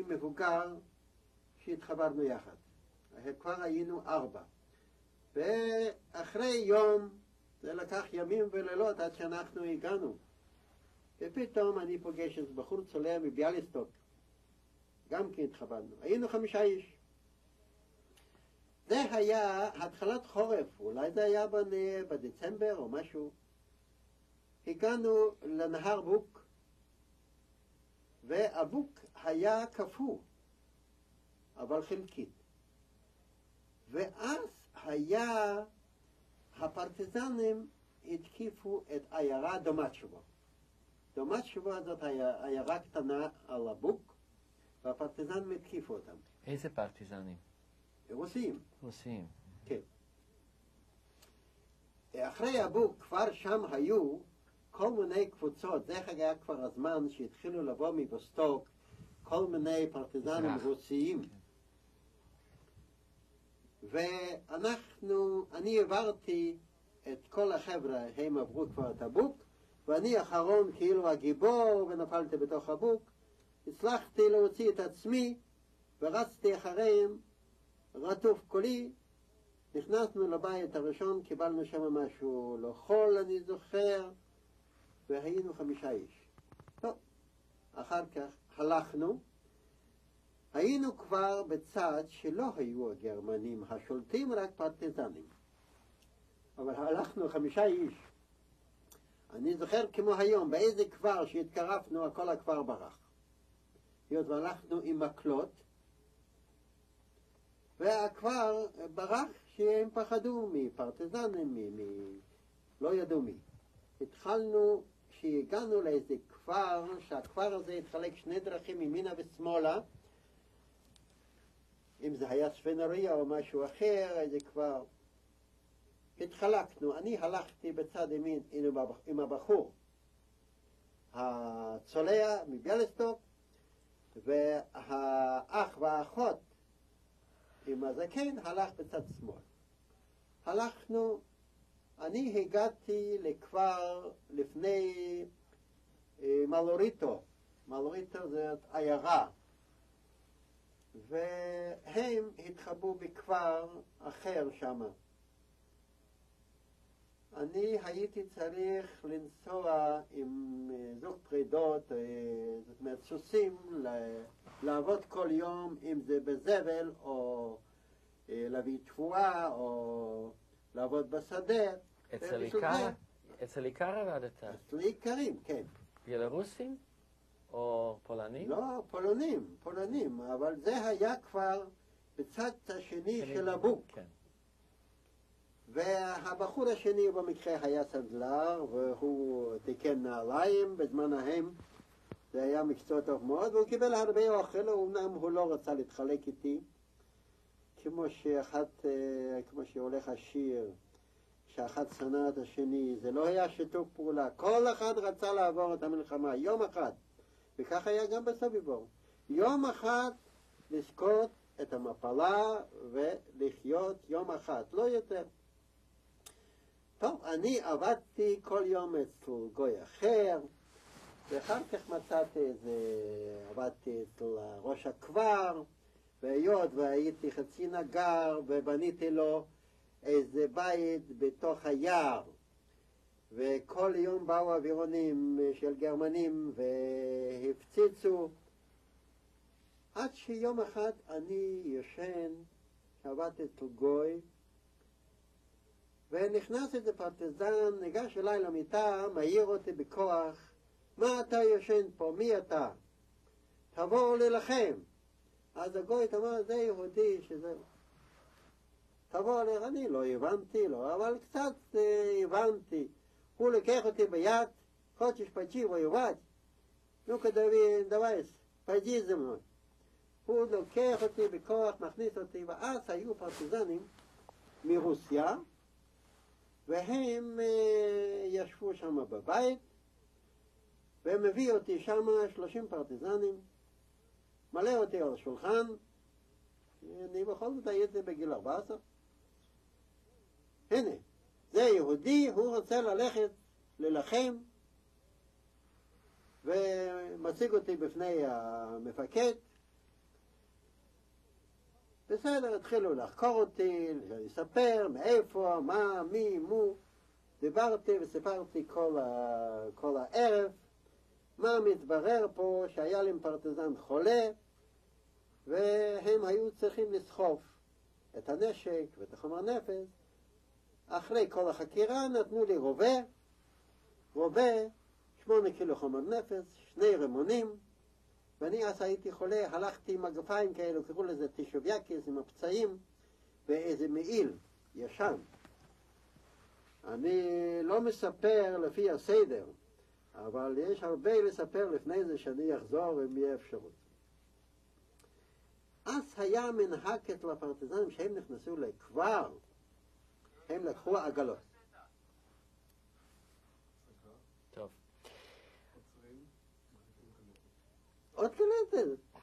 מבוגר שהתחברנו יחד. כבר היינו 4. ואחרי יום, זה לקח ימים ולילות עד שאנחנו הגענו. ופתאום אני פוגש את בחור צולע מביאליסטוק. גם כן התחברנו. היינו 5 איש. זה היה התחלת חורף, אולי זה היה בדצמבר או משהו. הגענו לנהר בוק, והבוק היה קפוא, אבל חלקית. ואז היה, הפרטיזנים התקיפו את עיירה דומצ'בו. דומצ'בו הזאת עיירה קטנה על הבוק, והפרטיזנים התקיפו אותם. איזה פרטיזנים? רוסים. רוסים. כן. אחרי הבוק כבר שם היו כל מיני קבוצות, זה היה כבר הזמן שהתחילו לבוא מבוסטוק כל מיני פרטיזנים רוסיים. אני העברתי את כל החבר'ה, הם עברו כבר את הבוק, ואני האחרון כאילו הגיבור ונפלתי בתוך הבוק. הצלחתי להוציא את עצמי ורצתי אחריהם רטוף קולי. נכנסנו לבית הראשון, קיבלנו שם משהו לאכול, אני זוכר, והיינו 5 איש. טוב, אחר כך הלכנו. היינו כבר בצד שלא היו הגרמנים השולטים, רק פרטיזנים. אבל הלכנו 5 איש. אני זוכר כמו היום, באיזה כפר שהתקרבנו, כל הכפר ברח. היות והלכנו עם מקלות, והכפר ברח שהם פחדו מפרטיזנים, לא ידעו מי. התחלנו, שהגענו לאיזה כפר, שהכפר הזה התחלק 2 דרכים, ימינה ושמאלה, אם זה היה ספנריה או משהו אחר, איזה כפר. התחלקנו, אני הלכתי בצד ימין עם הבחור הצולע מביאליסטוק, והאח והאחות עם הזקן הלך בצד שמאל. הלכנו, אני הגעתי לכפר לפני מלוריטו. מלוריטו זאת עיירה. והם התחבאו בכפר אחר שם. אני הייתי צריך לנסוע עם זוג פרידות, זאת אומרת סוסים, לעבוד כל יום, אם זה בזבל או להביא תבואה או לעבוד בשדה. אצל עיקר עבדת? אצל עיקרים, כן. בלרוסים או פולנים? לא, פולנים, אבל זה היה כבר בצד השני של הבוק. כן. והבחור השני במקרה היה סנדלר, והוא תיקן נעליים בזמן ההם. זה היה מקצוע טוב מאוד, והוא קיבל הרבה אוכל, אומנם הוא לא רצה להתחלק איתי, כמו שהולך השיר, שאחד שנא את השני, זה לא היה שיתוף פעולה, כל אחד רצה לעבור את המלחמה, יום אחד, וכך היה גם בסוביבור, יום אחד לזכות את המפלה ולחיות יום אחד, לא יותר. טוב, אני עבדתי כל יום אצל גוי אחר, ואחר כך מצאתי עבדתי אצל ראש הכפר, והיות והייתי חצי נגר, ובניתי לו איזה בית בתוך היער, וכל יום באו אווירונים של גרמנים והפציצו, עד שיום אחד אני ישן, עבדתי אצל גוי, ונכנס איזה פרטיזן, ניגש אליי למיטה, מעיר אותי בכוח, מה אתה ישן פה? מי אתה? תבוא להילחם. אז הגוי אמר, זה יהודי, שזה... תבוא להילחם. אני לא הבנתי לו, אבל קצת הבנתי. הוא לקח אותי ביד, חודש פג'י ויובד. נו כדוויס, פג'י זה מאוד. הוא לוקח אותי בכוח, מכניס אותי, ואז היו פרטיזנים מרוסיה, והם ישבו שם בבית, והם מביא אותי שם 30 פרטיזנים, מלא אותי על השולחן, אני בכל זאת הייתי בגיל 14. הנה, זה יהודי, הוא רוצה ללכת ללחם, ומציג אותי בפני המפקד. בסדר, התחילו לחקור אותי, לספר מאיפה, מה, מי, מו. דיברתי וסיפרתי כל הערב. מה מתברר פה שהיה להם פרטיזן חולה, והם היו צריכים לסחוב את הנשק ואת החומר נפץ. אחרי כל החקירה נתנו לי רובה, 8 קילו חומר נפץ, 2 רימונים, ואני אז הייתי חולה, הלכתי עם מגפיים כאלו, קראו לזה טישובייקיס עם הפצעים, ואיזה מעיל ישן. אני לא מספר לפי הסדר, אבל יש הרבה לספר לפני זה שאני אחזור אם יהיה אפשרות. אז היה מנהג אצל הפרטיזנים שהם נכנסו לכבר, הם לקחו עגלות. טוב. עוצרים, מחליפים קלטת. עוד קלטת.